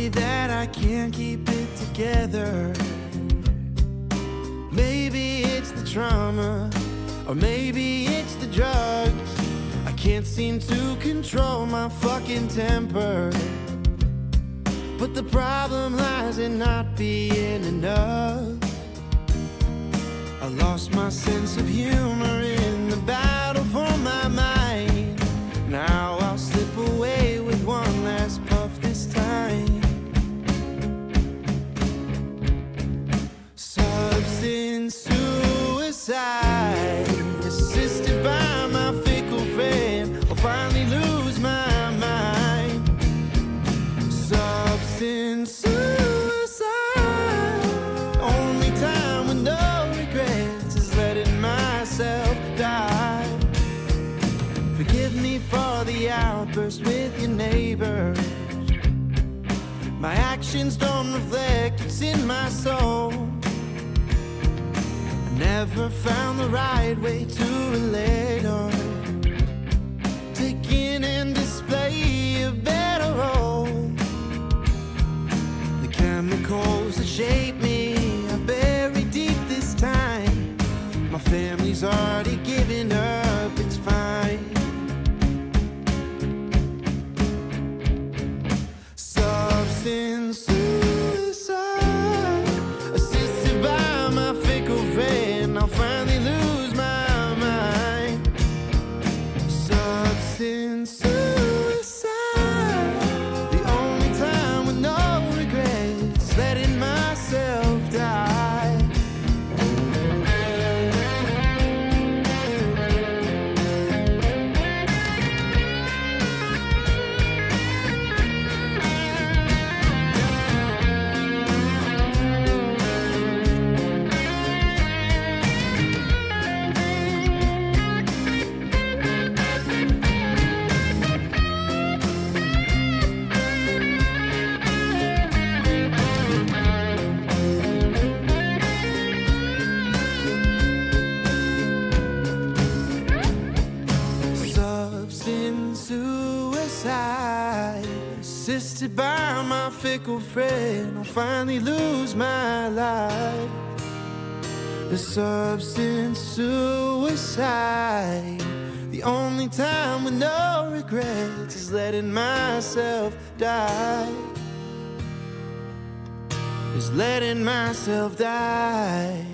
me that I can't keep it together. Maybe it's the trauma, or maybe it's the drugs. I can't seem to control my fucking temper. But the problem lies in not being enough. I lost my sense of humor in the battle for my mind. Now I'll slip away with one last puff this time. Substance suicide, assisted by my fickle friend. I'll finally lose my mind. Substance suicide, only time with no regrets is letting myself die. Forgive me for the outburst with your neighbors. My actions don't reflect what's in my soul. I never found the right way to relate or take in and display a better role. The chemicals that shape me are buried deep this time. My family's already given up, it's fine. Substance suicide, assisted by my fickle friend. I'll finally lose my mind. Substance suicide, the only time with no regrets, letting myself die. Substance suicide, assisted by my fickle friend. I'll finally lose my life. The substance suicide, the only time with no regrets is letting myself die. Is letting myself die.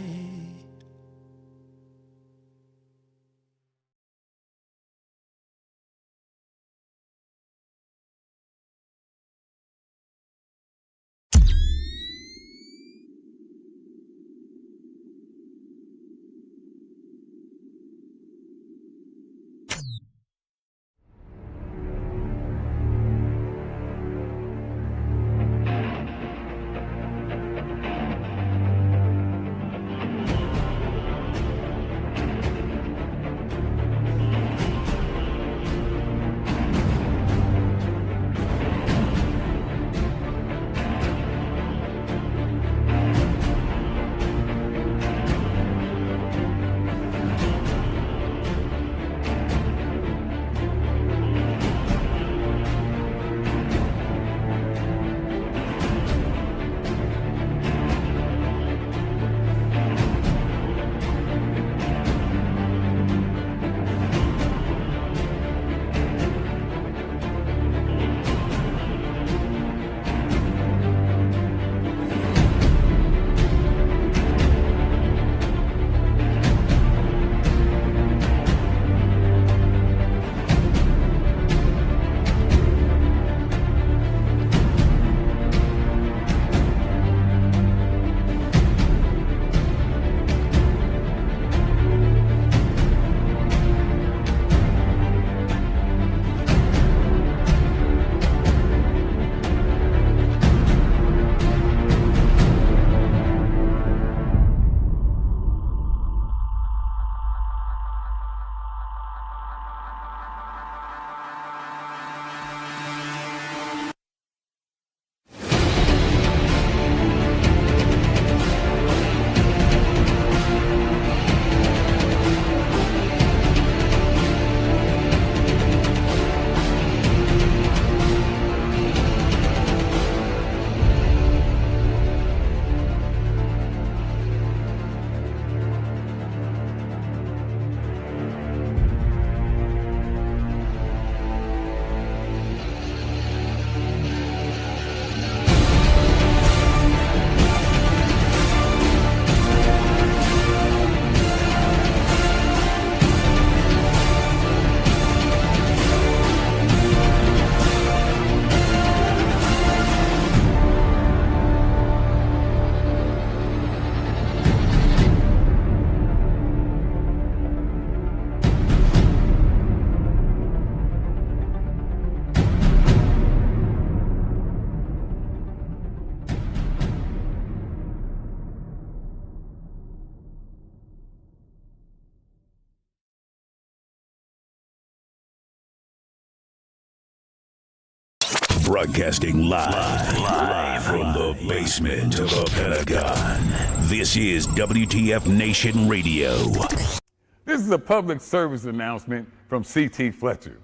Broadcasting live from the basement of the Pentagon. This is WTF Nation Radio. This is a public service announcement from C.T. Fletcher.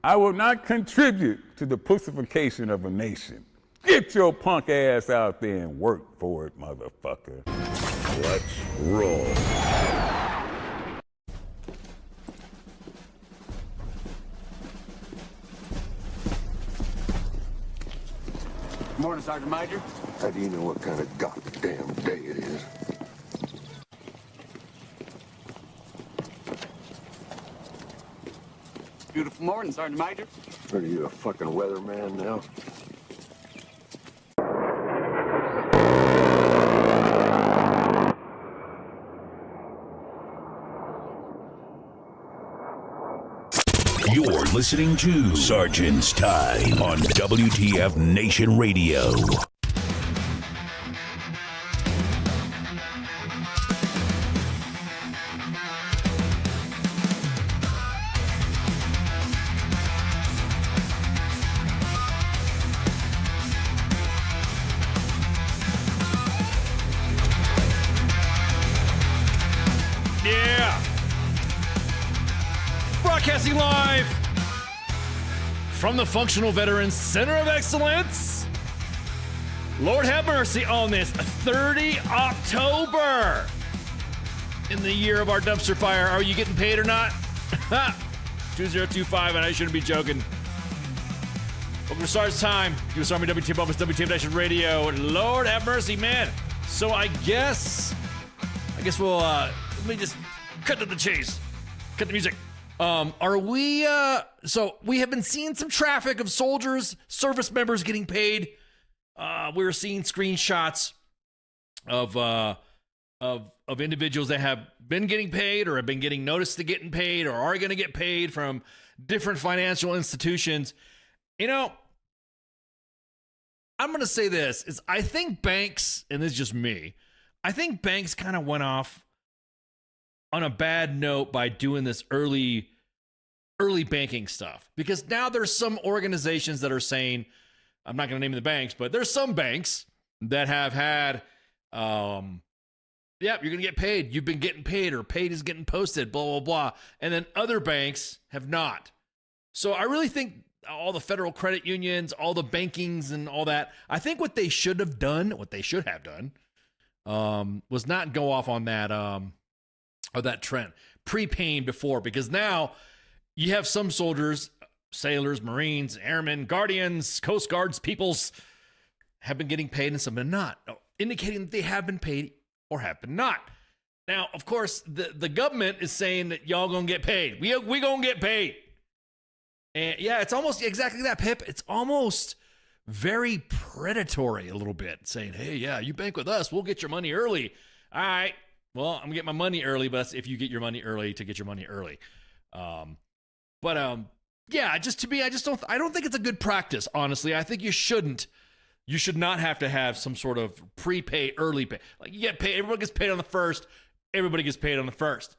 I will not contribute to the pussification of a nation. Get your punk ass out there and work for it, motherfucker. Let's roll. Good morning, Sergeant Major. How do you know what kind of goddamn day it is? Beautiful morning, Sergeant Major. Are you a fucking weatherman now? You're listening to Sergeant's Time on WTF Nation Radio. Broadcasting live from the Functional Veterans Center of Excellence. Lord have mercy on this 30 October in the year of our dumpster fire. Are you getting paid or not? 2025, and I shouldn't be joking. Welcome to Sergeant's Time. U.S. Army WTF Office, WTF Nation Radio. Lord have mercy, man. So I guess we'll let me just cut to the chase. Cut the music. So we have been seeing some traffic of soldiers, service members getting paid. We're seeing screenshots of individuals that have been getting paid or have been getting notice to getting paid or are going to get paid from different financial institutions. You know, I'm going to say this is I think banks, and this is just me, I think banks kind of went off on a bad note by doing this early banking stuff, because now there's some organizations that are saying, I'm not going to name the banks, but there's some banks that have had, you're going to get paid. You've been getting paid, or paid is getting posted, blah, blah, blah. And then other banks have not. So I really think all the federal credit unions, all the bankings and all that, I think what they should have done was not go off on that, or that trend, prepaying before, because now you have some soldiers, sailors, Marines, airmen, guardians, Coast Guards, peoples have been getting paid and some have not, indicating that they have been paid or have been not. Now, of course, the government is saying that y'all gonna get paid. We gonna get paid. And yeah, it's almost exactly that, Pip. It's almost very predatory a little bit, saying, hey, yeah, you bank with us, we'll get your money early. All right. Well, I'm gonna get my money early, but that's if you get your money early to get your money early. Yeah, just to me, I don't think it's a good practice, honestly. I think you should not have to have some sort of prepay, early pay. Like, you get paid, everyone gets paid on the first, everybody gets paid on the first.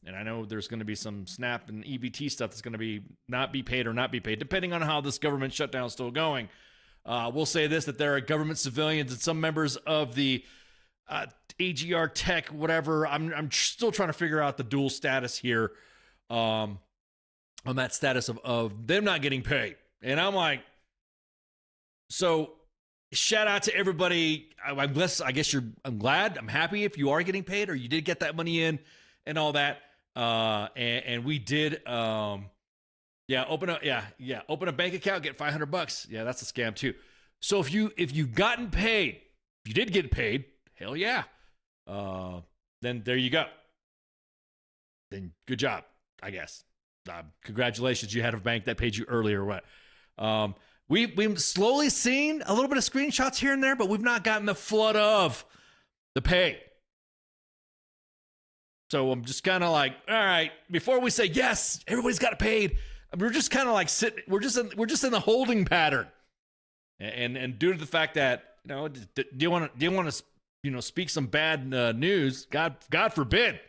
And I know there's going to be some SNAP and EBT stuff that's going to not be paid or not be paid, depending on how this government shutdown is still going. We'll say this, that there are government civilians and some members of the AGR Tech, whatever. I'm still trying to figure out the dual status here, on that status of them not getting paid. And I'm like, so shout out to everybody. I'm glad, I'm happy if you are getting paid or you did get that money in and all that. And we did, open a bank account, get $500. Yeah, that's a scam too. So if you've gotten paid, if you did get paid, hell yeah. Then there you go. Then good job, I guess. Congratulations, you had a bank that paid you early or what. We've slowly seen a little bit of screenshots here and there, but we've not gotten the flood of the pay. So I'm just kind of like, all right, before we say yes, everybody's got paid, we're just kind of like sitting. We're just in the holding pattern, and due to the fact that, you know, do you want to speak some bad news? God forbid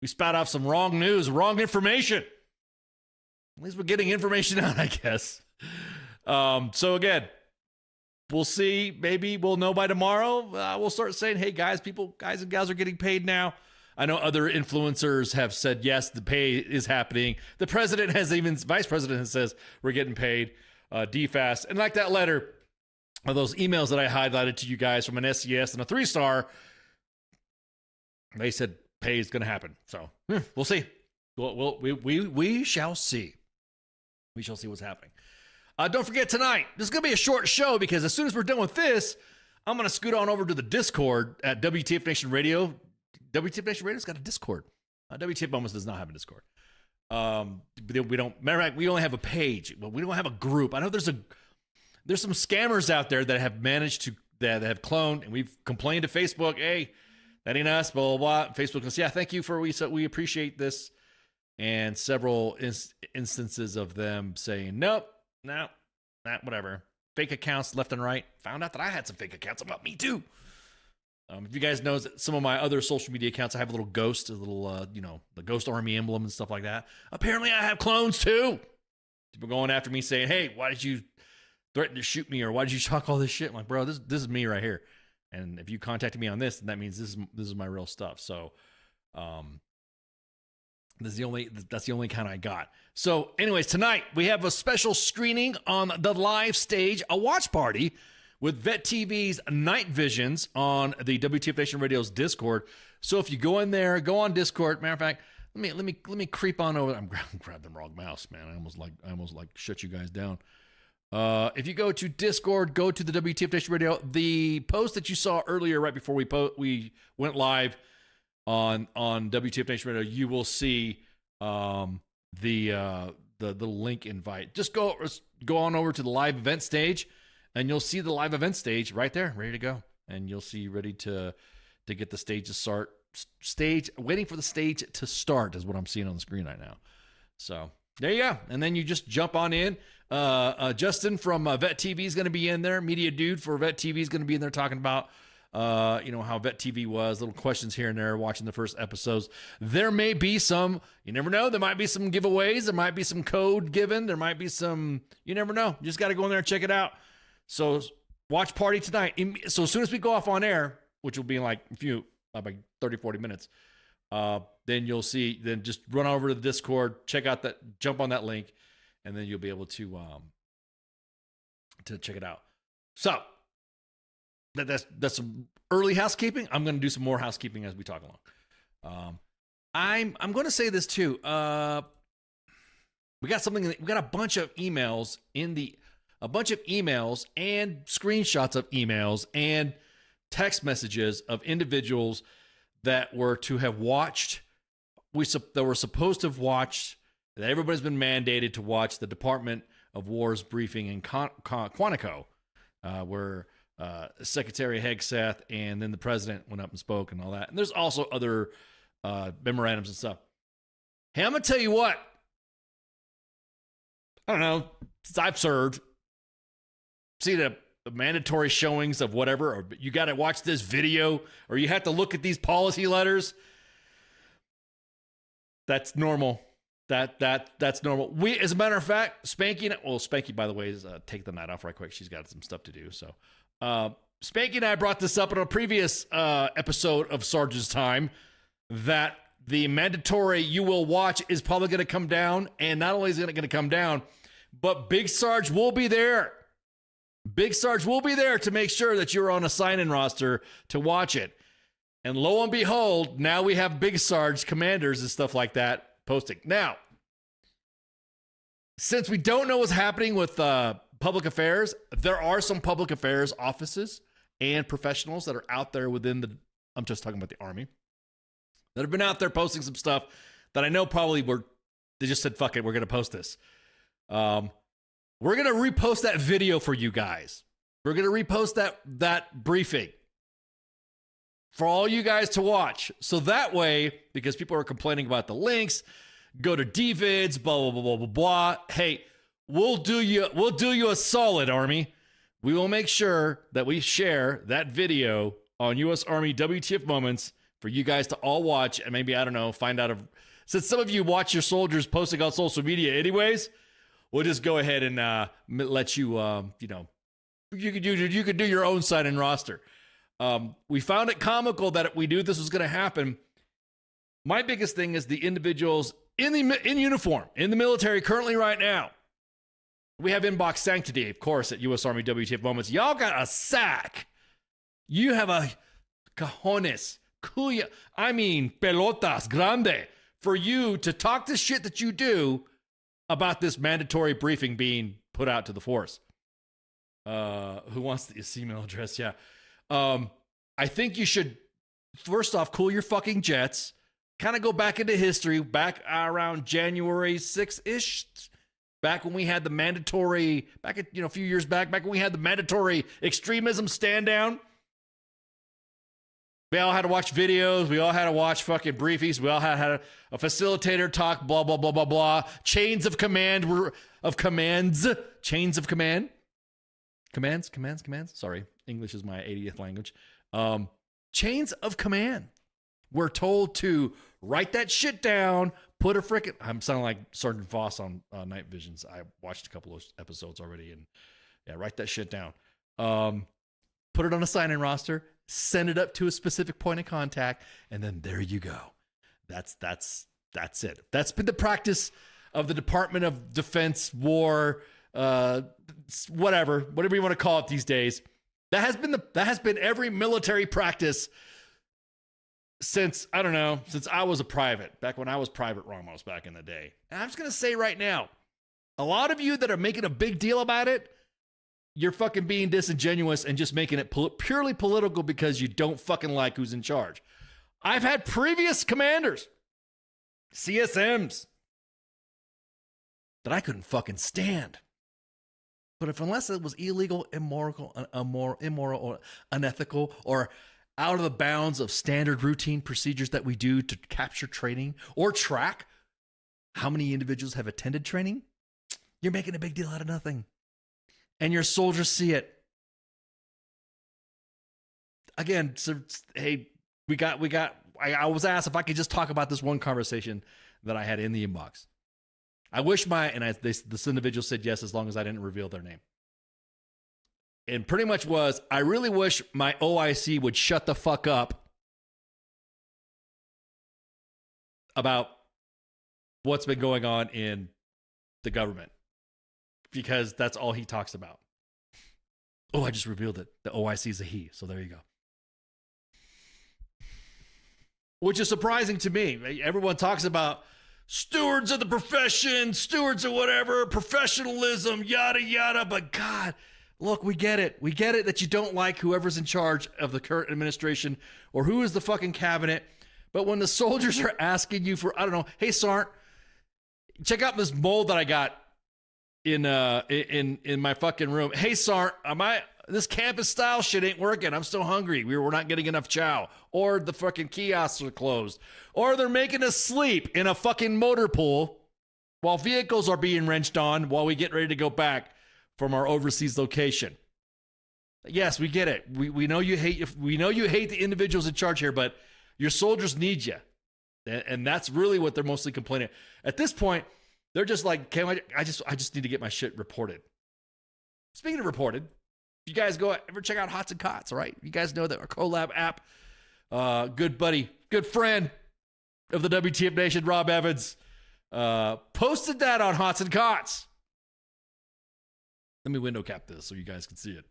we spout off some wrong news, wrong information. At least we're getting information out, I guess. So again, we'll see. Maybe we'll know by tomorrow. We'll start saying, hey, guys and gals are getting paid now. I know other influencers have said, yes, the pay is happening. The president has even, vice president says, we're getting paid. DFAST. And like that letter, or those emails that I highlighted to you guys from an SCS and a 3-star, they said pay is going to happen. So we'll see. We shall see. We shall see what's happening. Don't forget tonight, this is going to be a short show because as soon as we're done with this, I'm going to scoot on over to the Discord at WTF Nation Radio. WTF Nation Radio's got a Discord. WTF Moments does not have a Discord. We don't. Matter of fact, we only have a page, but we don't have a group. I know there's some scammers out there that have managed to that have cloned, and we've complained to Facebook. Hey, that ain't us. Blah blah blah. Facebook goes, yeah, thank you for we appreciate this, and several instances of them saying nope, no, not whatever. Fake accounts left and right. Found out that I had some fake accounts about me too. If you guys know that some of my other social media accounts, I have a little ghost, the Ghost Army emblem and stuff like that. Apparently, I have clones too. People going after me saying, "Hey, why did you threaten to shoot me?" or "Why did you talk all this shit?" I'm like, bro, this is me right here. And if you contacted me on this, then that means this is my real stuff. So, that's the only kind I got. So, anyways, tonight we have a special screening on the live stage, a watch party with Vet TV's Night Visions on the WTF Nation Radio's Discord. So if you go in there, go on Discord. Matter of fact, let me creep on over. I'm grabbing the wrong mouse, man. I almost like shut you guys down. If you go to Discord, go to the WTF Nation Radio. The post that you saw earlier, right before we went live on WTF Nation Radio, you will see the link invite. Just go on over to the live event stage. And you'll see the live event stage right there, ready to go. And you'll see ready to get the stage to start. Waiting for the stage to start is what I'm seeing on the screen right now. So there you go. And then you just jump on in. Justin from Vet TV is going to be in there. Media dude for Vet TV is going to be in there talking about how Vet TV was. Little questions here and there. Watching the first episodes. There may be some. You never know. There might be some giveaways. There might be some code given. There might be some. You never know. You just got to go in there and check it out. So watch party tonight. So as soon as we go off on air, which will be in like 30, 40 minutes, then you'll see, then just run over to the Discord, check out jump on that link, and then you'll be able to check it out. So that's some early housekeeping. I'm going to do some more housekeeping as we talk along. I'm going to say this too. We got a bunch of emails and screenshots of emails and text messages of individuals that were to have watched, that were supposed to have watched, that everybody's been mandated to watch the Department of War's briefing in Quantico, where Secretary Hegseth and then the president went up and spoke and all that. And there's also other memorandums and stuff. Hey, I'm going to tell you what. I don't know. Since I've served, see the mandatory showings of whatever, or you got to watch this video, or you have to look at these policy letters. That's normal. That's normal. We, as a matter of fact, Spanky, by the way, is take the night off right quick. She's got some stuff to do. So, Spanky and I brought this up in a previous episode of Sarge's Time, that the mandatory you will watch is probably going to come down, and not only is it going to come down, but Big Sarge will be there. Big Sarge will be there to make sure that you're on a sign-in roster to watch it. And lo and behold, now we have Big Sarge commanders and stuff like that posting. Now, since we don't know what's happening with public affairs, there are some public affairs offices and professionals that are out there I'm just talking about the Army, that have been out there posting some stuff that I know probably they just said, fuck it, we're going to post this. We're going to repost that video for you guys. We're going to repost that briefing for all you guys to watch. So that way, because people are complaining about the links, go to DVids, blah, blah, blah, blah, blah, blah. Hey, we'll do you a solid, Army. We will make sure that we share that video on U.S. Army WTF Moments for you guys to all watch, and maybe, I don't know, find out since some of you watch your soldiers posting on social media anyways, we'll just go ahead and let you, you could do your own sign-in roster. We found it comical that we knew this was going to happen. My biggest thing is the individuals in uniform, in the military currently right now. We have inbox sanctity, of course, at U.S. Army WTF Moments. Y'all got a sack. You have a cojones, cuya, I mean, pelotas grande, for you to talk the shit that you do about this mandatory briefing being put out to the force. Who wants this email address? Yeah. I think you should, first off, cool your fucking jets. Kind of go back into history, back around January 6th-ish, back when we had the mandatory, a few years back when we had the mandatory extremism stand down. We all had to watch videos. We all had to watch fucking briefings. We all had a facilitator talk, blah, blah, blah, blah, blah. Chains of command, chains of command. Commands. Sorry, English is my 80th language. Chains of command. We're told to write that shit down, put a frickin'... I'm sounding like Sergeant Voss on Night Visions. I watched a couple of episodes already, and yeah, write that shit down. Put it on a sign-in roster, send it up to a specific point of contact, and then there you go. That's it. That's been the practice of the Department of Defense, War, whatever you want to call it these days. That has been every military practice since I was a private, back when I was Private Ramos back in the day. And I'm just going to say right now, a lot of you that are making a big deal about it, you're fucking being disingenuous and just making it purely political because you don't fucking like who's in charge. I've had previous commanders, CSMs, that I couldn't fucking stand. But unless it was illegal, immoral, or unethical, or out of the bounds of standard routine procedures that we do to capture training or track how many individuals have attended training, you're making a big deal out of nothing. And your soldiers see it. Again, so, hey, I was asked if I could just talk about this one conversation that I had in the inbox. I wish this individual said yes as long as I didn't reveal their name. And pretty much was, I really wish my OIC would shut the fuck up about what's been going on in the government, because that's all he talks about. Oh, I just revealed it. The OIC is a he, so there you go. Which is surprising to me. Everyone talks about stewards of the profession, stewards of whatever, professionalism, yada, yada. But God, look, we get it. We get it that you don't like whoever's in charge of the current administration or who is the fucking cabinet. But when the soldiers are asking you for, I don't know, hey, Sarnt, check out this mold that I got in my fucking room. Hey, Sarnt, this campus style shit ain't working. I'm still hungry. We're not getting enough chow. Or the fucking kiosks are closed. Or they're making us sleep in a fucking motor pool while vehicles are being wrenched on while we get ready to go back from our overseas location. Yes, we get it. We know you hate the individuals in charge here, but your soldiers need you. And that's really what they're mostly complaining. At this point, they're just like, I just need to get my shit reported. Speaking of reported, you guys go ever check out Hots and Cots, all right? You guys know that our collab app, good buddy, good friend of the WTF Nation, Rob Evans, posted that on Hots and Cots. Let me window cap this so you guys can see it.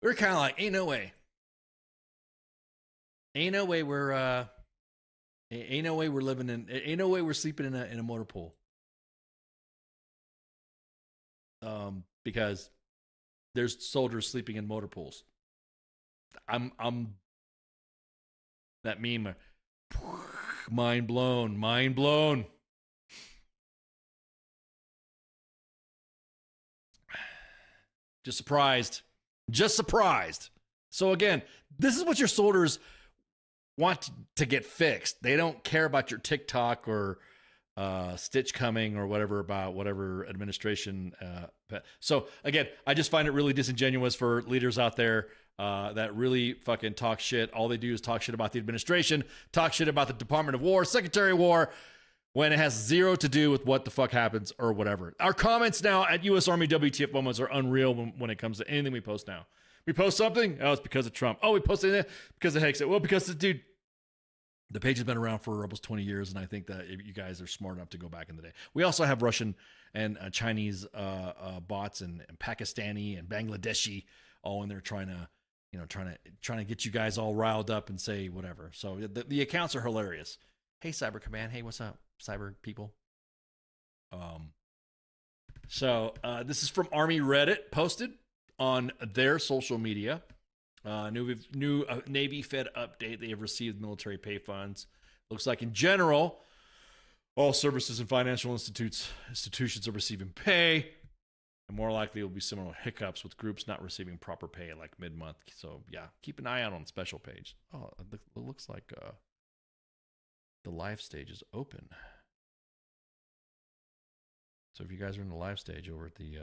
We're kind of like, ain't no way we're living in, ain't no way we're sleeping in a motor pool. Because there's soldiers sleeping in motor pools. I'm that meme. Mind blown. Just surprised. So again, this is what your soldiers want to get fixed. They don't care about your TikTok or stitch coming or whatever about whatever administration. So again, I just find it really disingenuous for leaders out there that really fucking talk shit. All they do is talk shit about the administration, talk shit about the Department of War, Secretary of War, when it has zero to do with what the fuck happens or whatever. Our comments now at U.S. Army WTF moments are unreal when it comes to anything we post now. We post something, oh, it's because of Trump. Oh, we posted it because of Hicks. Well, because the dude, the page has been around for almost 20 years, and I think that you guys are smart enough to go back in the day. We also have Russian and Chinese bots and Pakistani and Bangladeshi all in there trying to get you guys all riled up and say whatever. So the accounts are hilarious. Hey, Cyber Command. Hey, what's up, Cyber people? So this is from Army Reddit, posted on their social media. New Navy Fed update. They have received military pay funds. Looks like in general, all services and financial institutions are receiving pay. And more likely, it will be similar hiccups with groups not receiving proper pay like mid-month. So yeah, keep an eye out on the special page. Oh, it looks like the live stage is open. So if you guys are in the live stage over at the,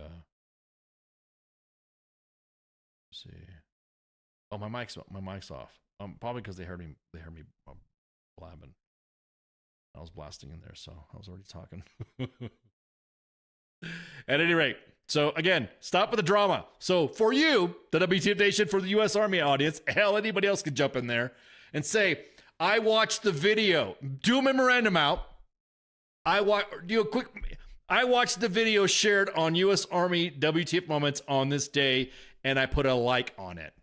let's see. Oh, my mic's off. Probably because they heard me blabbing. I was blasting in there, so I was already talking. At any rate, so again, stop with the drama. So for you, the WTF Nation, for the U.S. Army audience, hell, anybody else could jump in there and say, I watched the video. Do a memorandum out. I watched the video shared on U.S. Army WTF moments on this day, and I put a like on it.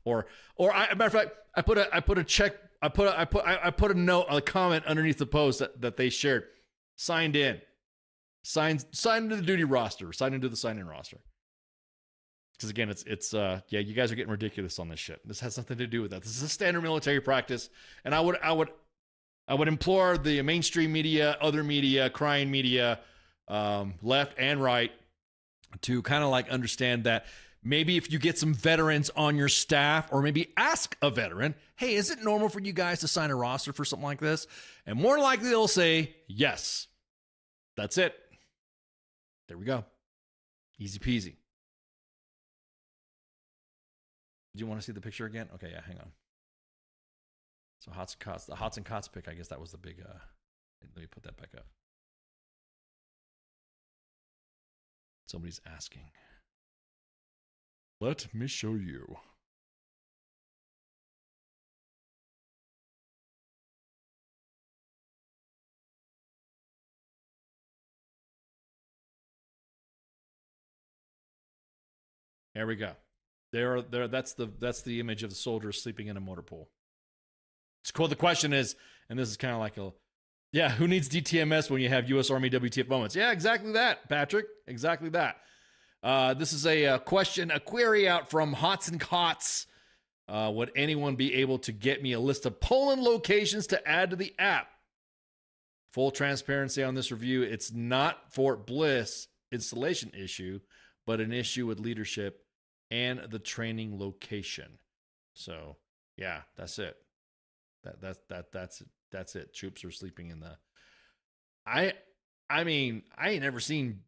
Or matter of fact, I put a note, a comment underneath the post that they shared. Signed in. Signed into the duty roster. Signed into the sign-in roster. Because again, it's you guys are getting ridiculous on this shit. This has nothing to do with that. This is a standard military practice, and I would implore the mainstream media, other media, crying media, left and right, to kind of like understand that maybe if you get some veterans on your staff, or maybe ask a veteran, hey, is it normal for you guys to sign a roster for something like this? And more likely they'll say yes. That's it. There we go. Easy peasy. Do you want to see the picture again? Okay, yeah, hang on. So the Hots and Cots pick, I guess that was the big, let me put that back up. Somebody's asking. Let me show you. There we go. There. That's the image of the soldier sleeping in a motor pool. It's cool. The question is, and this is kind of like who needs DTMS when you have U.S. Army WTF moments? Yeah, exactly that, Patrick. Exactly that. This is a query out from Hots and Cots. Would anyone be able to get me a list of Poland locations to add to the app? Full transparency on this review. It's not Fort Bliss installation issue, but an issue with leadership and the training location. So yeah, that's it. That's it. Troops are sleeping in the. I mean, I ain't never seen.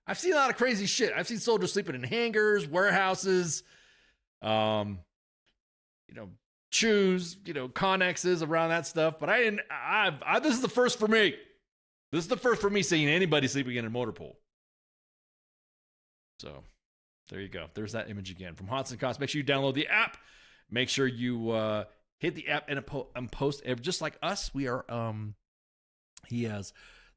I've seen a lot of crazy shit. I've seen soldiers sleeping in hangars, warehouses, chews, connexes around that stuff. But this is the first for me. This is the first for me seeing anybody sleeping in a motor pool. So there you go. There's that image again from Hots and Cots. Make sure you download the app. Make sure you hit the app and post. Just like us, we are. He has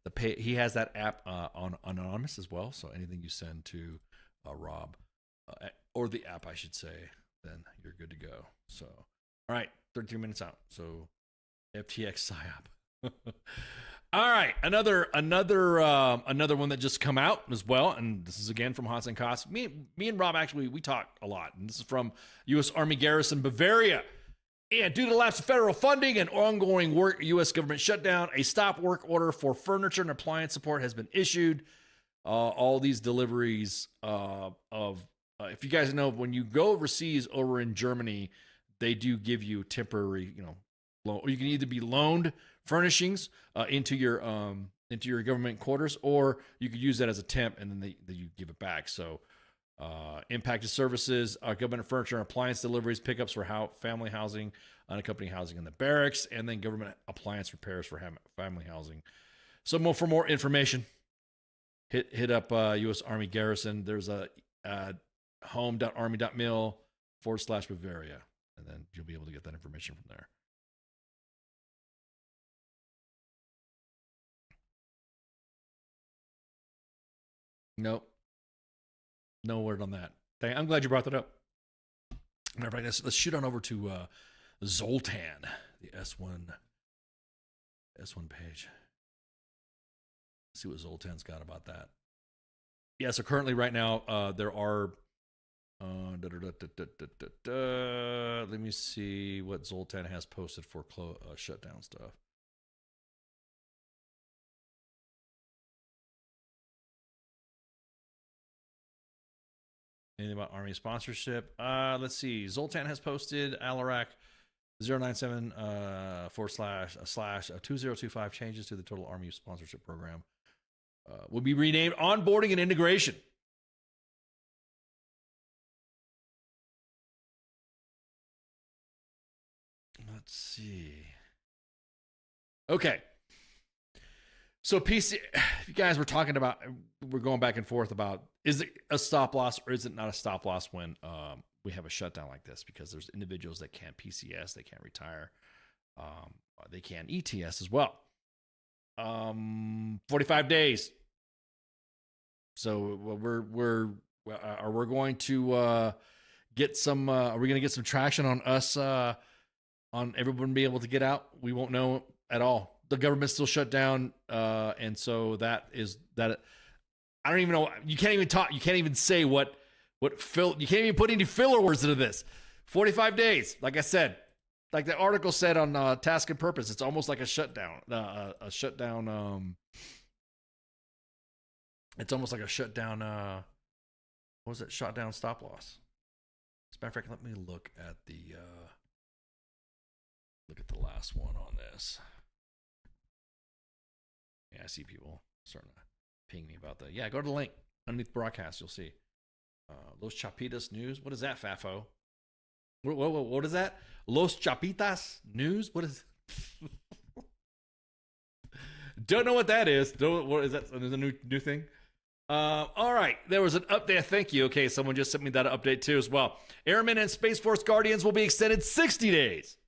that app on anonymous as well. So anything you send to Rob or the app, I should say, then you're good to go. So all right, 33 minutes out. So FTX PSYOP. All right, another one that just come out as well, and this is again from Hots and Cots. Me and Rob actually we talk a lot, and this is from U.S. Army Garrison Bavaria. And due to lapse of federal funding and ongoing U.S. government shutdown, a stop work order for furniture and appliance support has been issued. All these deliveries if you guys know, when you go overseas over in Germany, they do give you temporary, or you can either be loaned furnishings into your government quarters, or you could use that as a temp and then you give it back. So impacted services, government furniture and appliance deliveries, pickups for family housing, unaccompanied housing in the barracks, and then government appliance repairs for family housing. So for more information, hit up U.S. Army Garrison. There's a home.army.mil/Bavaria, and then you'll be able to get that information from there. Nope. No word on that. I'm glad you brought that up. Matter of fact, let's shoot on over to Zoltan, the S1 page. See what Zoltan's got about that. Yeah, so currently right now there are let me see what Zoltan has posted for shutdown stuff. Anything about Army sponsorship? Let's see. Zoltan has posted Alarak 097 //2025 changes to the total Army sponsorship program. Will be renamed Onboarding and Integration. Let's see. Okay. So PC, you guys were talking about, we're going back and forth about, is it a stop loss or is it not a stop loss when we have a shutdown like this? Because there's individuals that can't PCS, they can't retire, they can't ETS as well. 45 days. So we're going to get some, are we going to get some traction on us, on everyone being able to get out? We won't know at all. The government's still shut down, and so that is that. I don't even know. You can't even talk. You can't even say what fill. You can't even put any filler words into this. 45 days, like I said, like the article said on Task and Purpose. It's almost like a shutdown. A shutdown. It's almost like a shutdown. What was it? Shutdown stop loss. As a matter of fact, let me look at the last one on this. Yeah, I see people starting to ping me about that. Yeah, go to the link underneath broadcast. You'll see. Los Chapitas News. What is that, Fafo? What is that? Los Chapitas News? What is Don't know what that is. What is that? There's a new thing? All right. There was an update. Thank you. Okay, someone just sent me that update too as well. Airmen and Space Force Guardians will be extended 60 days.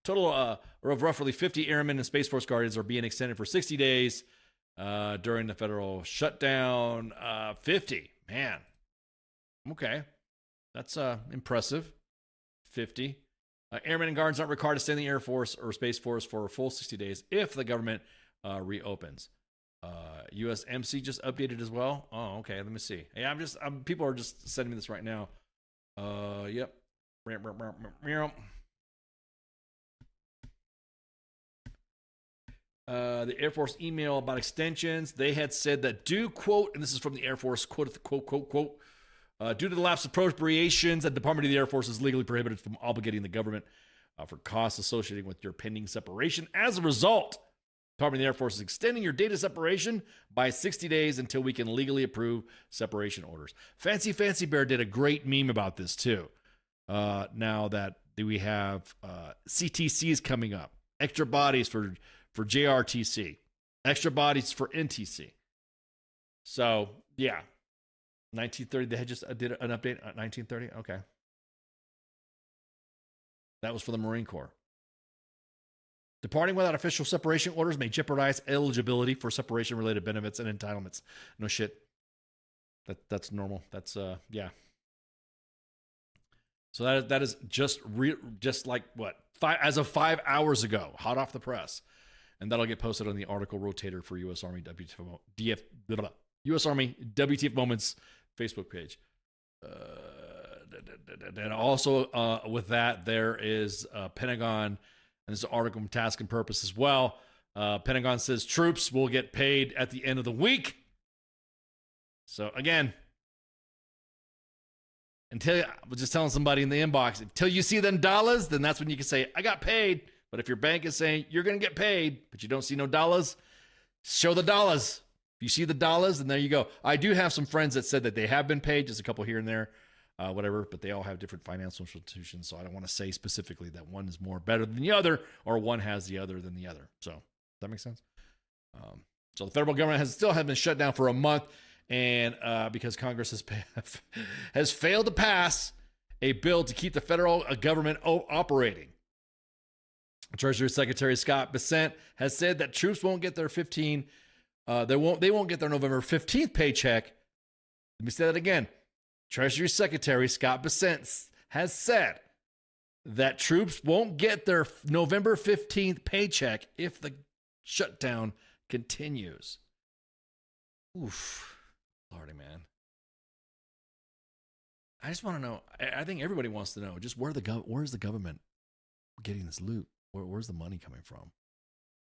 Total of roughly 50 airmen and Space Force Guardians are being extended for 60 days during the federal shutdown. 50, man. Okay, that's impressive. 50 airmen and guards aren't required to stay in the Air Force or Space Force for a full 60 days if the government reopens. USMC just updated as well. Oh, okay. Let me see. Yeah, people are just sending me this right now. Yep. The Air Force email about extensions, they had said that due, quote, and this is from the Air Force, quote, due to the lapse of appropriations, the Department of the Air Force is legally prohibited from obligating the government for costs associated with your pending separation. As a result, the Department of the Air Force is extending your data separation by 60 days until we can legally approve separation orders. Fancy Bear did a great meme about this too. Now that we have CTCs coming up, extra bodies for JRTC, extra bodies for NTC. So, yeah. 1930, they had just did an update at 1930? Okay. That was for the Marine Corps. Departing without official separation orders may jeopardize eligibility for separation-related benefits and entitlements. No shit. That's normal. That's, yeah. So that is just like, what? As of 5 hours ago, hot off the press. And that'll get posted on the article rotator for U.S. Army U.S. Army WTF Moments Facebook page. And also with that, there is Pentagon, and this is an article from Task and Purpose as well. Pentagon says troops will get paid at the end of the week. So again, I was just telling somebody in the inbox, until you see them dollars, then that's when you can say, I got paid. But if your bank is saying you're going to get paid, but you don't see no dollars, show the dollars. If you see the dollars, then there you go. I do have some friends that said that they have been paid, just a couple here and there, whatever, but they all have different financial institutions. So I don't want to say specifically that one is more better than the other, or one has the other than the other. So does that make sense? So the federal government has been shut down for a month, and because Congress has failed to pass a bill to keep the federal government operating. Treasury Secretary Scott Bessent has said that troops won't get their they won't get their November 15th paycheck. Let me say that again. Treasury Secretary Scott Bessent has said that troops won't get their November 15th paycheck if the shutdown continues. Oof. Lordy, man. I just want to know. I think everybody wants to know just where's the government getting this loot? Where's the money coming from?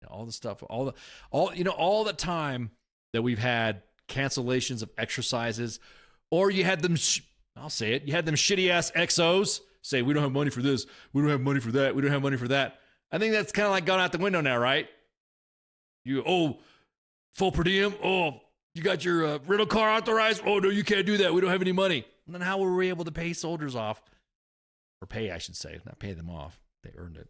All the stuff, all the time that we've had cancellations of exercises, or you had them. I'll say it. You had them shitty ass XOs say we don't have money for this, we don't have money for that, we don't have money for that. I think that's kind of like gone out the window now, right? Full per diem. Oh, you got your rental car authorized. Oh no, you can't do that. We don't have any money. And then how were we able to pay soldiers off, or pay? I should say, not pay them off. They earned it.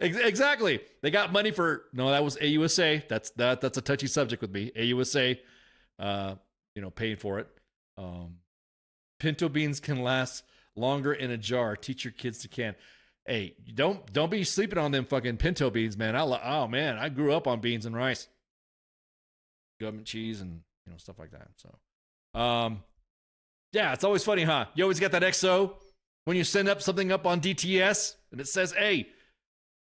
Exactly. They got money for that was AUSA. That's a touchy subject with me. AUSA, paying for it. Pinto beans can last longer in a jar. Teach your kids to can. Hey, don't be sleeping on them fucking pinto beans, man. I grew up on beans and rice, government cheese, and stuff like that. So, yeah, it's always funny, huh? You always get that XO. When you send something up on DTS and it says, hey,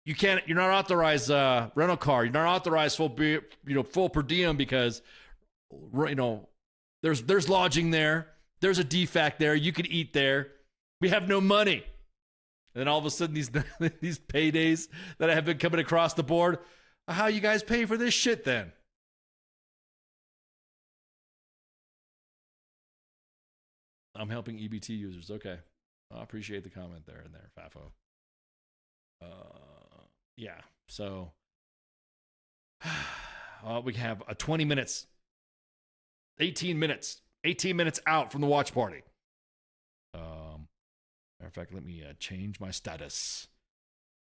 you're not authorized rental car. You're not authorized full per diem because, there's lodging there. There's a defect there. You could eat there. We have no money. And then all of a sudden these paydays that have been coming across the board, how you guys pay for this shit then? I'm helping EBT users. Okay. I appreciate the comment there, Fafo. Yeah, so we have 20 minutes, 18 minutes out from the watch party. Matter of fact, let me change my status.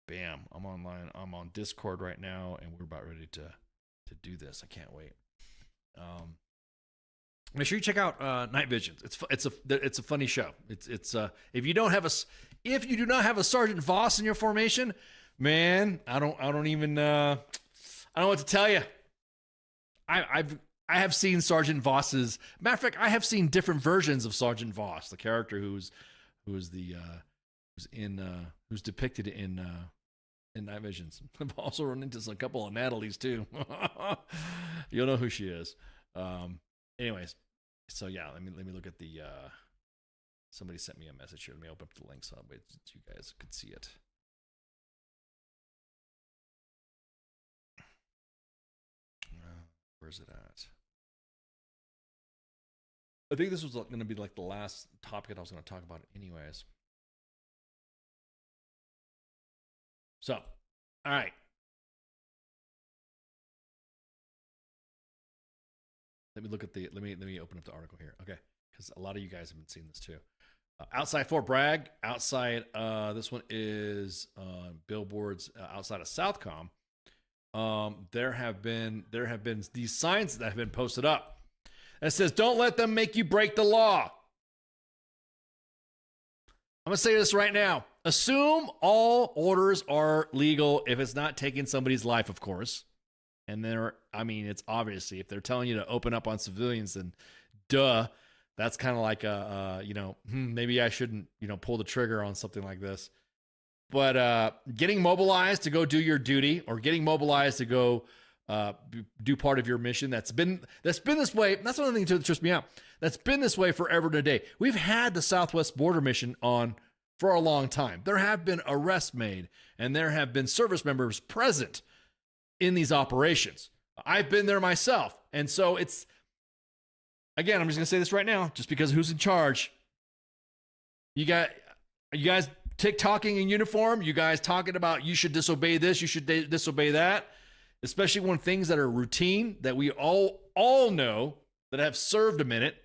Bam, I'm online. I'm on Discord right now, and we're about ready to do this. I can't wait. Make sure you check out Night Visions. It's a funny show. It's if you do not have a Sergeant Voss in your formation, man, I don't know what to tell you. I have seen Sergeant Voss's. Matter of fact, I have seen different versions of Sergeant Voss, the character who's depicted in Night Visions. I've also run into a couple of Natalie's too. You'll know who she is. Anyways, so yeah, let me look at the. Somebody sent me a message here. Let me open up the link so that you guys could see it. Where's it at? I think this was going to be like the last topic I was going to talk about anyways. So, all right. Let me look at let me open up the article here. Okay. Because a lot of you guys have been seeing this too. Outside Fort Bragg, this one is billboards outside of Southcom. There have been these signs that have been posted up. And it says, "Don't let them make you break the law." I'm gonna say this right now. Assume all orders are legal if it's not taking somebody's life, of course. And it's obviously if they're telling you to open up on civilians, then duh. That's kind of like maybe I shouldn't, pull the trigger on something like this. But getting mobilized to go do your duty, or getting mobilized to go do part of your mission, that's been this way. That's one of the things that trips me out. That's been this way forever and a day. We've had the Southwest Border Mission on for a long time. There have been arrests made, and there have been service members present in these operations. I've been there myself, and so it's again, I'm just gonna say this right now, just because who's in charge. You guys TikToking in uniform. You guys talking about you should disobey this, you should disobey that, especially when things that are routine that we all know that have served a minute.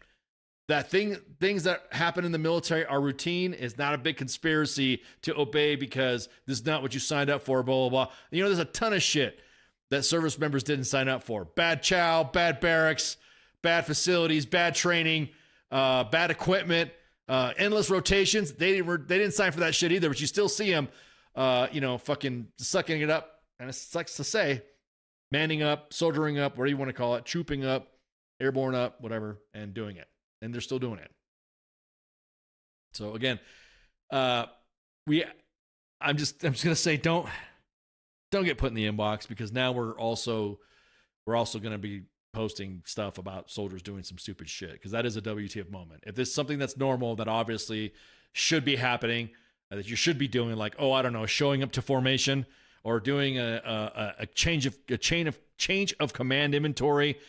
That things that happen in the military are routine. Is not a big conspiracy to obey because this is not what you signed up for, blah, blah, blah. You know, there's a ton of shit that service members didn't sign up for. Bad chow, bad barracks, bad facilities, bad training, bad equipment, endless rotations. They didn't sign for that shit either, but you still see them, fucking sucking it up. And it sucks to say, manning up, soldiering up, whatever you want to call it, trooping up, airborne up, whatever, and doing it. And they're still doing it. So again, I'm just gonna say don't get put in the inbox, because now we're also gonna be posting stuff about soldiers doing some stupid shit, because that is a WTF moment. If there's something that's normal that obviously should be happening, that you should be doing, like, oh, I don't know, showing up to formation or doing a change of command inventory,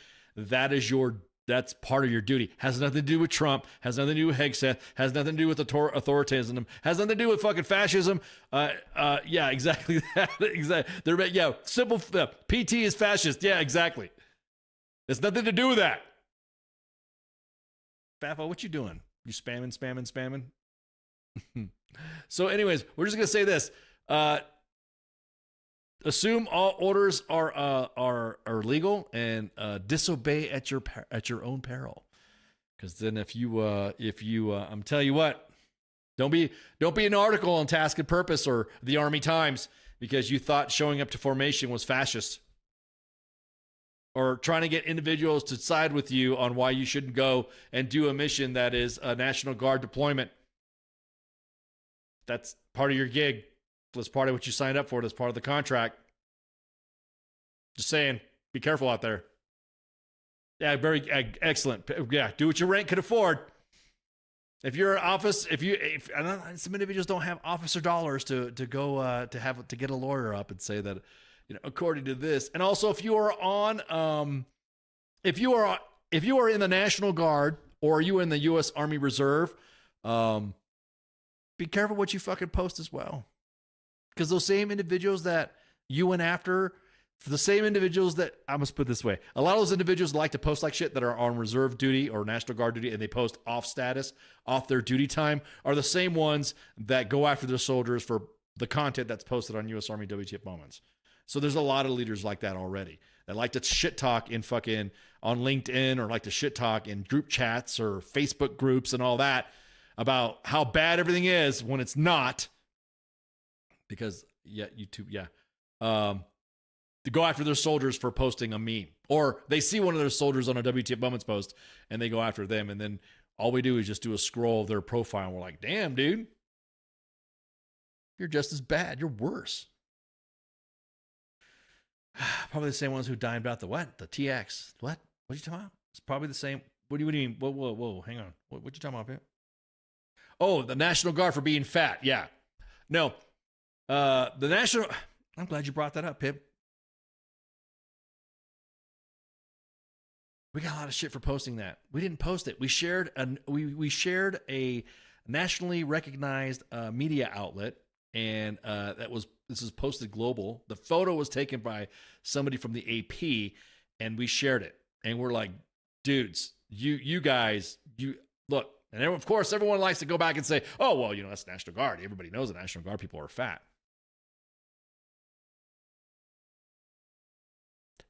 that's part of your duty. Has nothing to do with Trump. Has nothing to do with Hegseth. Has nothing to do with authoritarianism. Has nothing to do with fucking fascism. Yeah, exactly that. Exactly. Yeah, simple. PT is fascist. Yeah, exactly. It's nothing to do with that. Fafo, what you doing? You spamming? So, anyways, we're just gonna say this. Assume all orders are legal, and disobey at your own peril. Because then if you I'm telling you what, don't be an article on Task and Purpose or the Army Times because you thought showing up to formation was fascist, or trying to get individuals to side with you on why you shouldn't go and do a mission that is a National Guard deployment. That's part of your gig. That's part of what you signed up for. That's part of the contract. Just saying, be careful out there. Yeah, very excellent. Yeah, do what your rank could afford. If you're an office, if some individuals don't have officer dollars to go to get a lawyer up and say that, according to this, and also if you are on, if you are in the National Guard or you in the U.S. Army Reserve, be careful what you fucking post as well. Because those same individuals that you went after, the same individuals that, I must put it this way, a lot of those individuals like to post like shit that are on reserve duty or National Guard duty, and they post off status, off their duty time, are the same ones that go after their soldiers for the content that's posted on U.S. Army WTF Moments. So there's a lot of leaders like that already that like to shit talk in fucking on LinkedIn, or like to shit talk in group chats or Facebook groups and all that about how bad everything is when it's not. Because YouTube, to go after their soldiers for posting a meme, or they see one of their soldiers on a WTF Moments post and they go after them, and then all we do is just do a scroll of their profile, and we're like, damn, dude, you're just as bad. You're worse. Probably the same ones who dimed out the TX. What are you talking about? It's probably the same. What do you mean? Whoa, hang on. What you talking about, Pip? Oh, the National Guard for being fat. Yeah. No. The National... I'm glad you brought that up, Pip. We got a lot of shit for posting that. We didn't post it. We shared a nationally recognized media outlet, and this is posted global. The photo was taken by somebody from the AP, and we shared it. And we're like, dudes, you guys, look. And of course, everyone likes to go back and say, oh, well, that's National Guard. Everybody knows the National Guard people are fat.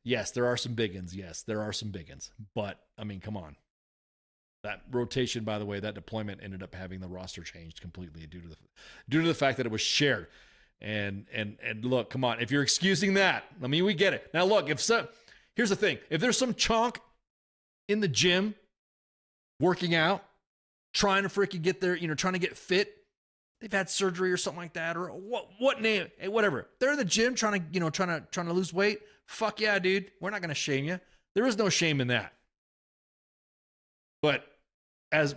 Yes, there are some big uns. Yes, there are some big uns. But, I mean, come on. That rotation, by the way, that deployment ended up having the roster changed completely due to the fact that it was shared. And look, come on. If you're excusing that, I mean, we get it. Now, look, here's the thing. If there's some chonk in the gym working out, trying to freaking get there, trying to get fit, they've had surgery or something like that, or what name, whatever. They're in the gym trying to lose weight. Fuck yeah, dude. We're not going to shame you. There is no shame in that. But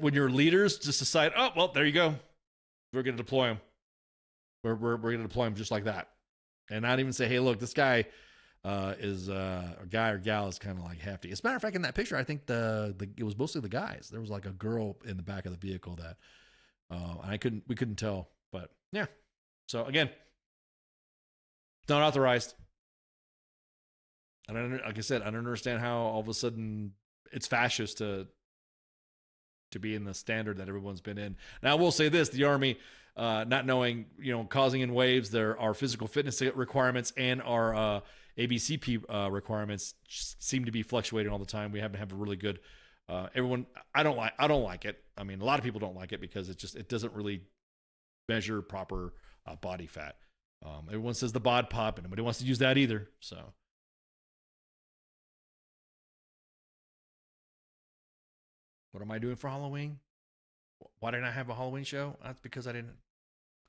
when your leaders just decide, oh, well, there you go. We're going to deploy them. We're going to deploy them just like that. And not even say, hey, look, this guy, is a guy or gal is kind of like hefty. As a matter of fact, in that picture, I think it was mostly the guys. There was like a girl in the back of the vehicle that we couldn't tell, but yeah. So again, not authorized. Like I said, I don't understand how all of a sudden it's fascist to be in the standard that everyone's been in. Now, I will say this: the Army, not knowing, causing in waves, there are physical fitness requirements and our ABCP requirements seem to be fluctuating all the time. We happen to have a really good. Everyone, I don't like it. I mean, a lot of people don't like it because it doesn't really measure proper body fat. Everyone says the bod pop, and nobody wants to use that either. So. What am I doing for Halloween? Why didn't I have a Halloween show? That's because I didn't.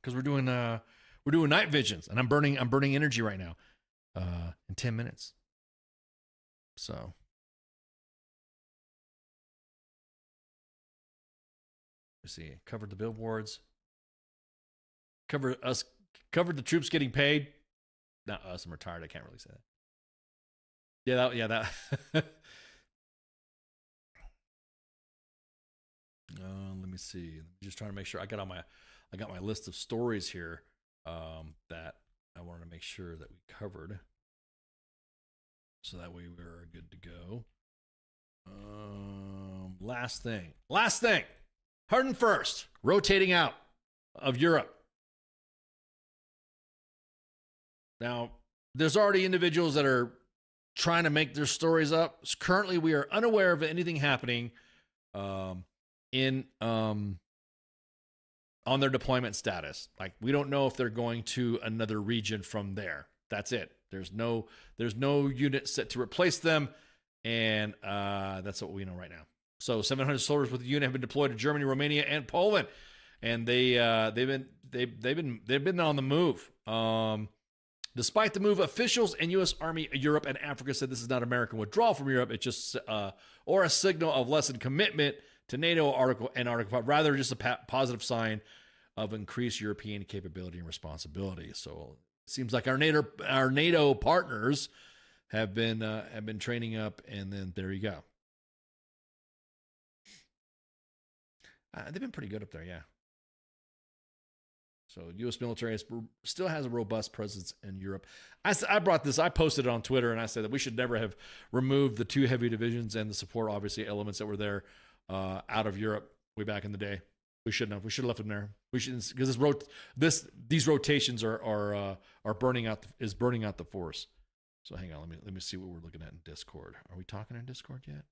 Because we're doing night visions, and I'm burning energy right now. In 10 minutes. So. Let's see. Covered the billboards. Covered the troops getting paid. Not us. I'm retired. I can't really say that. That. Let me see. I'm just trying to make sure I got my list of stories here that I wanted to make sure that we covered, so that way we're good to go. Last thing. 101st, rotating out of Europe. Now, there's already individuals that are trying to make their stories up. Currently, we are unaware of anything happening on their deployment status. Like, we don't know if they're going to another region from there. That's it. There's no unit set to replace them, and that's what we know right now. So 700 soldiers with the unit have been deployed to Germany, Romania, and Poland, and they've been on the move. Despite the move, officials in U.S. Army Europe and Africa said this is not American withdrawal from Europe. It's just or a signal of lessened commitment to NATO Article 5, rather just a positive sign of increased European capability and responsibility. So it seems like our NATO partners have been training up, and then there you go. They've been pretty good up there, yeah. So U.S. military still has a robust presence in Europe. I brought this, I posted it on Twitter, and I said that we should never have removed the 2 heavy divisions and the support, obviously, elements that were there out of Europe way back in the day. We shouldn't have. We should have left them there. We shouldn't, because these rotations are burning out the force. So hang on, let me see what we're looking at in Discord. Are we talking in Discord yet?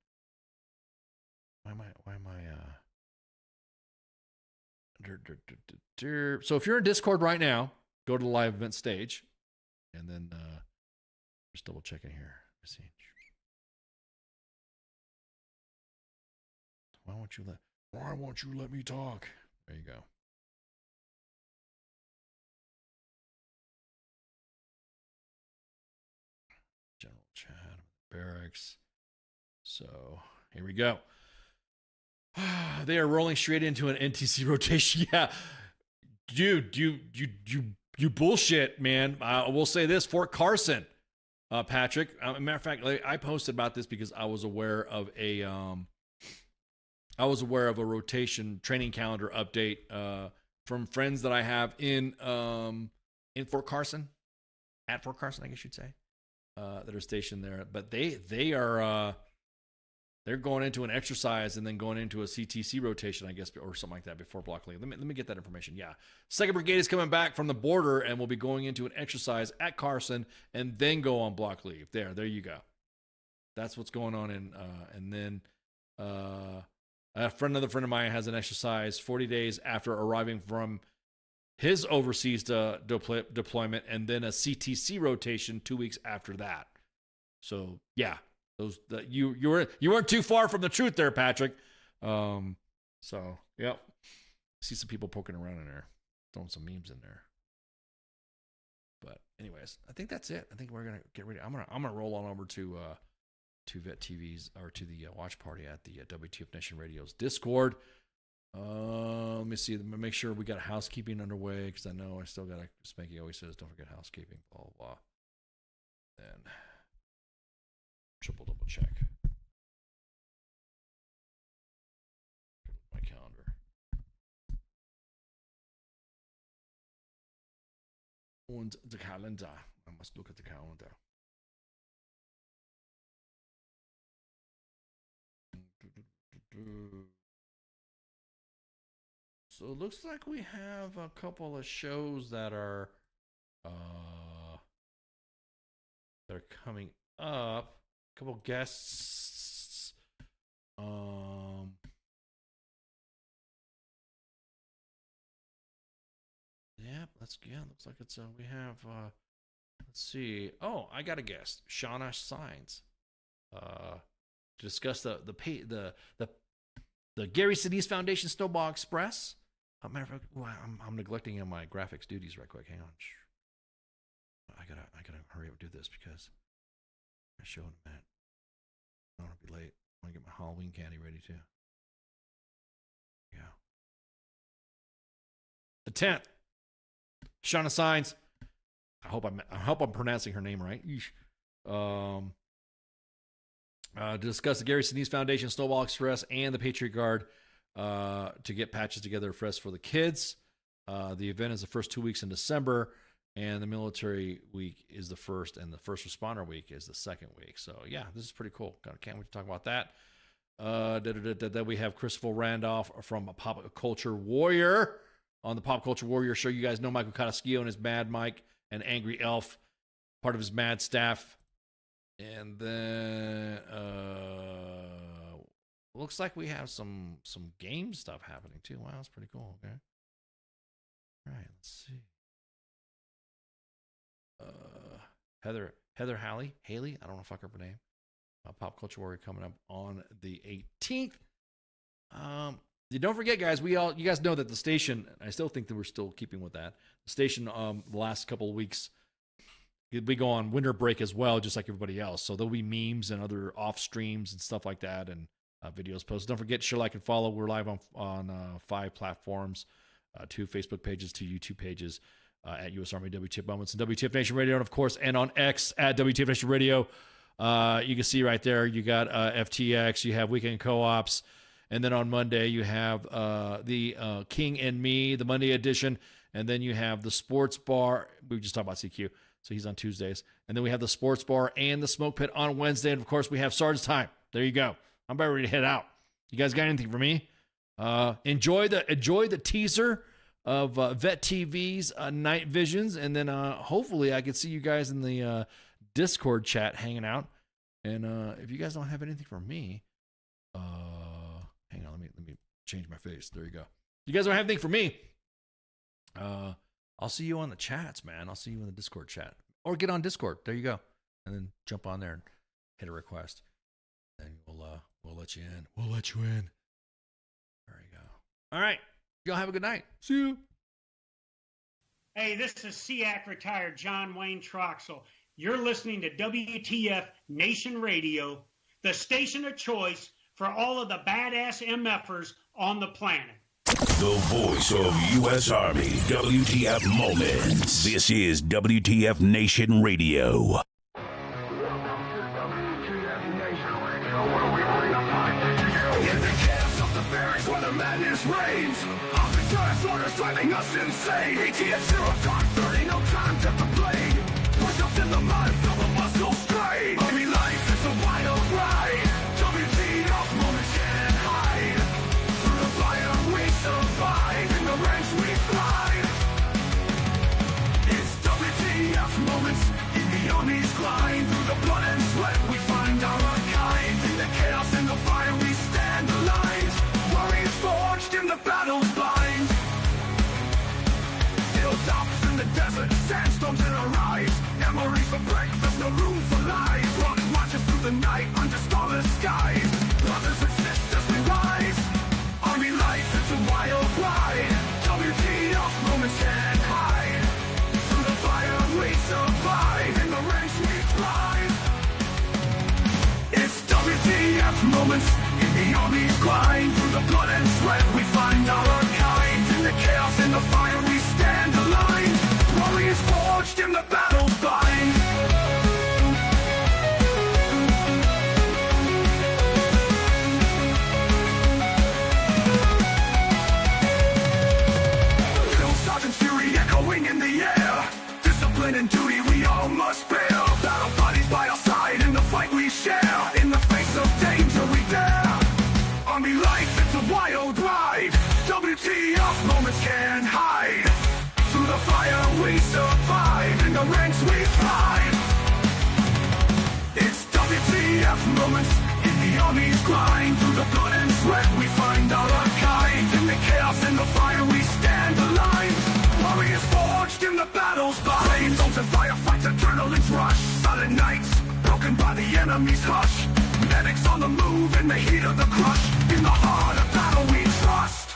Why am I So if you're in Discord right now, go to the live event stage, and then just double checking here. Let's see. Why won't you let me talk? There you go. General chat, barracks. So here we go. They are rolling straight into an NTC rotation. Yeah, dude, you bullshit, man. I will say this: Fort Carson, Patrick. Matter of fact, I posted about this because I was aware of a rotation training calendar update from friends that I have in Fort Carson, at Fort Carson, I guess you'd say, that are stationed there. But they are. They're going into an exercise and then going into a CTC rotation, I guess, or something like that before block leave. Let me get that information. Yeah. 2nd Brigade is coming back from the border and will be going into an exercise at Carson and then go on block leave. There you go. That's what's going on. And then another friend of mine has an exercise 40 days after arriving from his overseas deployment, and then a CTC rotation 2 weeks after that. So, yeah. You weren't too far from the truth there, Patrick. So yep. See some people poking around in there, throwing some memes in there. But anyways, I think that's it. I think we're gonna get ready. I'm gonna roll on over to Vet TV's, or to the watch party at the WTF Nation Radio's Discord. Let me see. Make sure we got housekeeping underway, because I know I still got Spanky always says don't forget housekeeping. Blah blah blah. Then. triple double check. My calendar. And the calendar. I must look at the calendar. So it looks like we have a couple of shows that are coming up. A couple guests. Looks like it's we have let's see. Oh, I got a guest, Shauna Signs. To discuss the Gary Sinise Foundation Snowball Express. Matter of fact, I'm neglecting my graphics duties right quick. Hang on. I gotta hurry up and do this because I'm showing a minute. I don't want to be late. I want to get my Halloween candy ready too. Yeah. The 10th. Shauna Signs. I hope I'm pronouncing her name right. To discuss the Gary Sinise Foundation Snowball Express and the Patriot Guard to get patches together for the kids. The event is the first 2 weeks in December, and the military week is the first, and the first responder week is the second week. So, yeah, this is pretty cool. Can't wait to talk about that. Then we have Christopher Randolph from Pop Culture Warrior on the Pop Culture Warrior show. You guys know Michael Cotaschio and his Mad Mike and Angry Elf, part of his Mad staff. And then looks like we have some game stuff happening too. Wow, that's pretty cool. Okay. All right, let's see. Heather Haley, I don't know if I can her name. Pop Culture Warrior coming up on the 18th. You don't forget, guys. You guys know that the station. I still think that we're still keeping with that. The station. The last couple of weeks, we go on winter break as well, just like everybody else. So there'll be memes and other off streams and stuff like that, and videos posted. Don't forget, share, like, and follow. We're live on 5 platforms, 2 Facebook pages, 2 YouTube pages, at U.S. Army WTF Moments and WTF Nation Radio, and of course, and on X at WTF Nation Radio. You can see right there, you got FTX, you have Weekend Co-ops, and then on Monday you have the King and Me, the Monday edition, and then you have the Sports Bar. We just talked about CQ, so he's on Tuesdays, and then we have the Sports Bar and the Smoke Pit on Wednesday, and of course we have Sergeant's Time. There you go. I'm about ready to head out. You guys got anything for me? Enjoy the teaser of Vet TV's Night Visions, and then hopefully I can see you guys in the Discord chat hanging out. And if you guys don't have anything for me, hang on, let me change my face. There you go. You guys don't have anything for me. I'll see you on the chats, man. I'll see you in the Discord chat, or get on Discord. There you go, and then jump on there and hit a request, and we'll let you in. We'll let you in. There you go. All right, y'all have a good night. See you. Hey, this is SEAC retired John Wayne Troxel. You're listening to WTF Nation Radio, the station of choice for all of the badass MFers on the planet. The voice of U.S. Army, WTF Moments. This is WTF Nation Radio. Reigns. Officers orders driving us insane. ATF 0 time 30, no time to complain. Push ups in the mud, feel the muscle strain. Army life is a wild ride. WTF moments can't hide. Through the fire we survive, in the ranks we thrive. It's WTF moments in the Army's grind. Through the blood and sweat we find our kind. In the chaos and the fire we stand aligned. Warriors forged in the battle's bind. Hilltops in the desert, sandstorms in our eyes. Memories for breakfast, no room for lies. Rocket marches through the night under starless skies. Brothers and sisters we rise. Army life is a wild ride. WTF moments can't hide. Through the fire we survive. In the ranks we thrive. It's WTF moments in the Army's grind. Through the blood and sweat we find our kind. In the chaos and the fire we stand aligned. Warriors forged in the battle's bind. fire we survive, in the ranks we thrive. It's WTF moments in the army's grind. Through the blood and sweat we find our kind. In the chaos and the fire we stand aligned. Warriors forged in the battle's bind. Souls and firefights, adrenaline's rush. Silent nights, broken by the enemy's hush. Medics on the move in the heat of the crush. In the heart of battle we trust.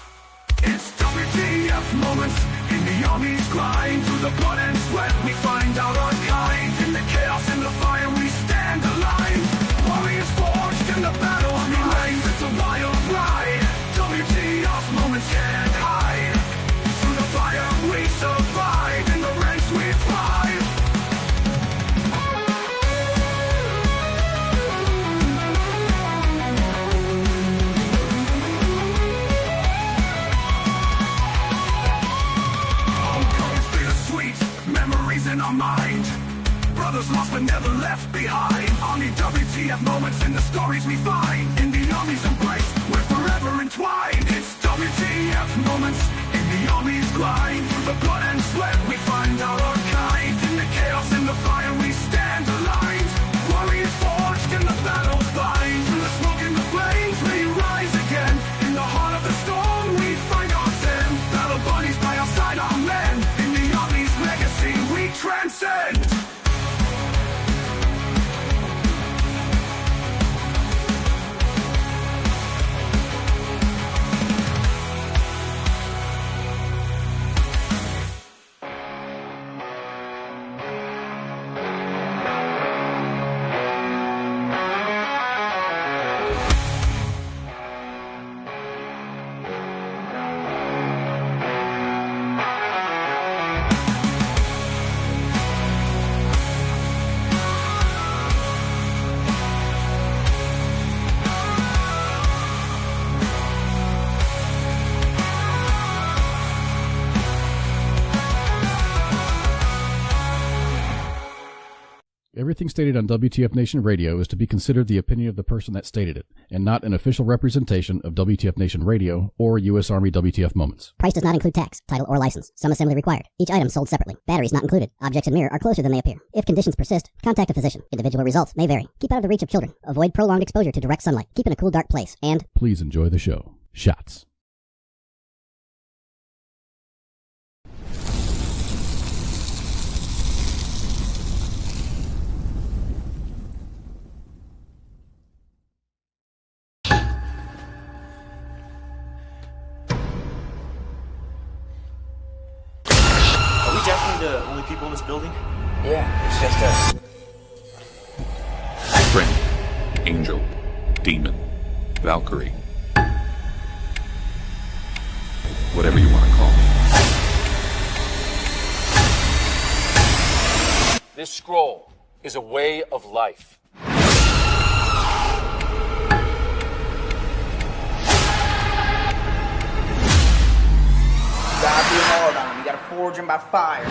It's WTF moments in the army's grind. Through the blood and sweat we find out our kind. In the chaos and the fire we stand aligned. Warriors forged in the battle line. It's a wild ride. WTF moments can't hide. Through the fire we survive. In the ranks we thrive. Memories in our mind. Brothers lost but never left behind. Army WTF moments in the stories we find. In the army's embrace, we're forever entwined. It's WTF moments in the army's grind. Through the blood and sweat we find out our kind. In the chaos and the fire we stand aligned. Warriors forged in the battle's bind. Through the smoke and the flames we rise again. In the heart of the storm we find our zen. Battle buddies by our side, our men. In the army's legacy we transcend. Everything stated on WTF Nation Radio is to be considered the opinion of the person that stated it, and not an official representation of WTF Nation Radio or U.S. Army WTF Moments. Price does not include tax, title, or license. Some assembly required. Each item sold separately. Batteries not included. Objects in mirror are closer than they appear. If conditions persist, contact a physician. Individual results may vary. Keep out of the reach of children. Avoid prolonged exposure to direct sunlight. Keep in a cool, dark place. And please enjoy the show. Shots. The only people in this building? Yeah, it's just us. Friend, angel, demon, Valkyrie. Whatever you want to call me. This scroll is a way of life. You gotta be hard on them. You gotta forge them by fire.